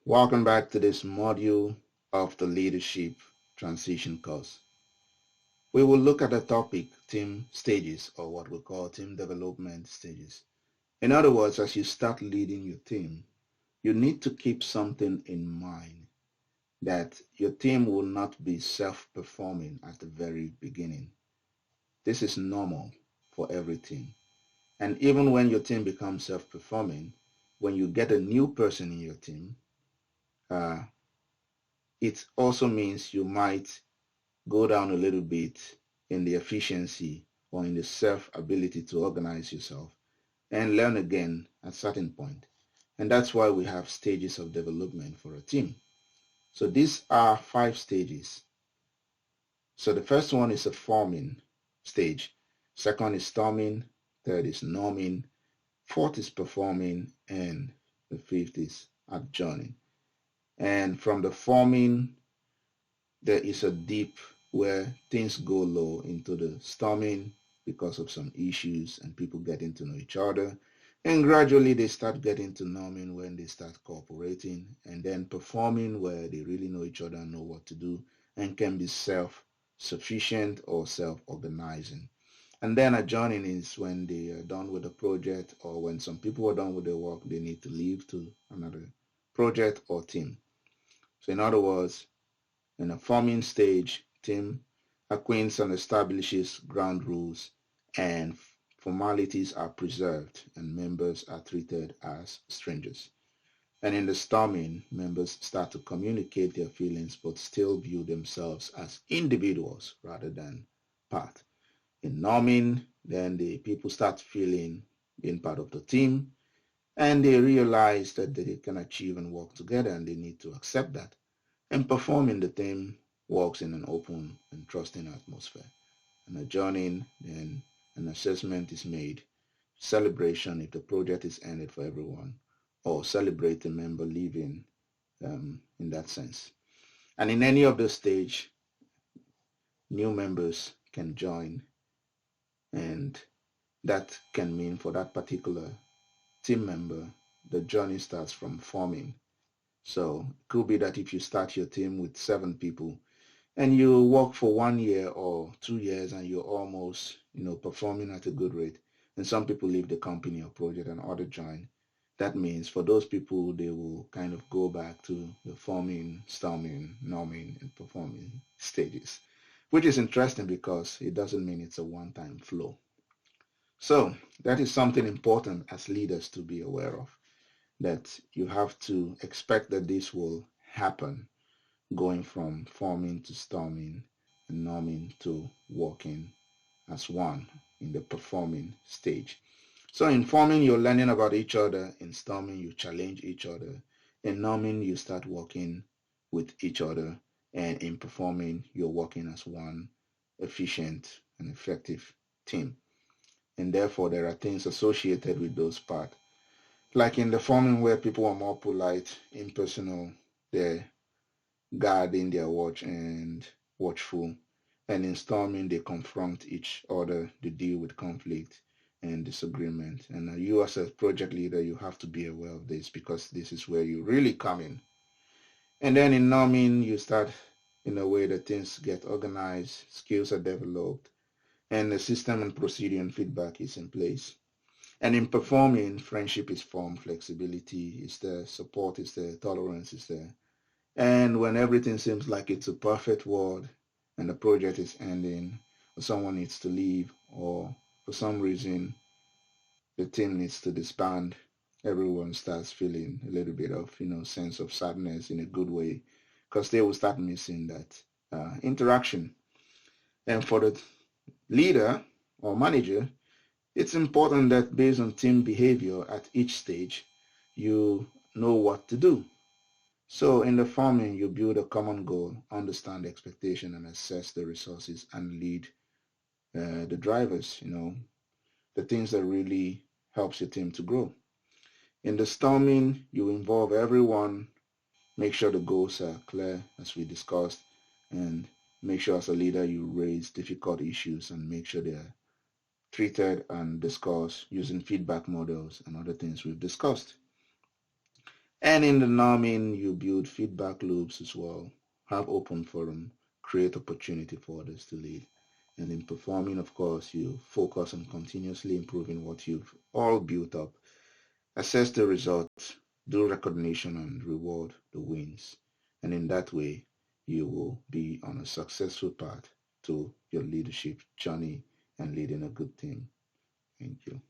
Welcome back to this module of the Leadership Transition course. We will look at the topic team stages, or what we call team development stages. In other words, as you start leading your team, you need to keep something in mind, that your team will not be self-performing at the very beginning. This is normal for every team. And even when your team becomes self-performing, when you get a new person in your team, uh, it also means you might go down a little bit in the efficiency or in the self ability to organize yourself and learn again at a certain point. And that's why we have stages of development for a team. So these are 5 stages. So the first one is a forming stage. Second is storming. Third is norming. Fourth is performing. And the fifth is adjourning. And from the forming, there is a dip where things go low into the storming because of some issues and people getting to know each other. And gradually they start getting to norming when they start cooperating, and then performing where they really know each other and know what to do and can be self-sufficient or self-organizing. And then adjourning is when they are done with the project, or when some people are done with their work, they need to leave to another project or team. So in other words, in a forming stage, team acquaints and establishes ground rules, and formalities are preserved and members are treated as strangers. And in the storming, members start to communicate their feelings but still view themselves as individuals rather than part. In norming, then the people start feeling being part of the team, and they realize that they can achieve and work together, and they need to accept that. And performing, the team works in an open and trusting atmosphere. And adjourning, then an assessment is made, celebration if the project is ended for everyone, or celebrate a member leaving in that sense. And in any of those stage, new members can join, and that can mean for that particular team member, the journey starts from forming. So it could be that if you start your team with 7 people, and you work for 1 year or 2 years, and you're almost performing at a good rate, and some people leave the company or project and other join, that means for those people they will kind of go back to the forming, storming, norming, and performing stages, which is interesting because it doesn't mean it's a one-time flow. So that is something important as leaders to be aware of, that you have to expect that this will happen, going from forming to storming and norming to working as one in the performing stage. So in forming, you're learning about each other. In storming, you challenge each other. In norming, you start working with each other. And in performing, you're working as one efficient and effective team. And therefore, there are things associated with those parts. Like in the forming, where people are more polite, impersonal, they're guarding their watch and watchful, and in storming they confront each other, they deal with conflict and disagreement. And you as a project leader, you have to be aware of this, because this is where you really come in. And then in norming, you start in a way that things get organized, skills are developed, and the system and procedure and feedback is in place. And in performing, friendship is formed, flexibility is there, support is there, tolerance is there. And when everything seems like it's a perfect world and the project is ending, or someone needs to leave, or for some reason the team needs to disband, everyone starts feeling a little bit of, sense of sadness in a good way, because they will start missing that interaction. And for the leader or manager, it's important that based on team behavior at each stage, you know what to do. So in the forming, you build a common goal, understand the expectation, and assess the resources, and lead the drivers, the things that really helps your team to grow. In the storming, you involve everyone, make sure the goals are clear as we discussed, and make sure as a leader you raise difficult issues and make sure they're treated and discussed using feedback models and other things we've discussed. And in the numbing, you build feedback loops as well, have open forum, create opportunity for others to lead. And in performing, of course, you focus on continuously improving what you've all built up, assess the results, do recognition and reward the wins. And in that way, you will be on a successful path to your leadership journey and leading a good team. Thank you.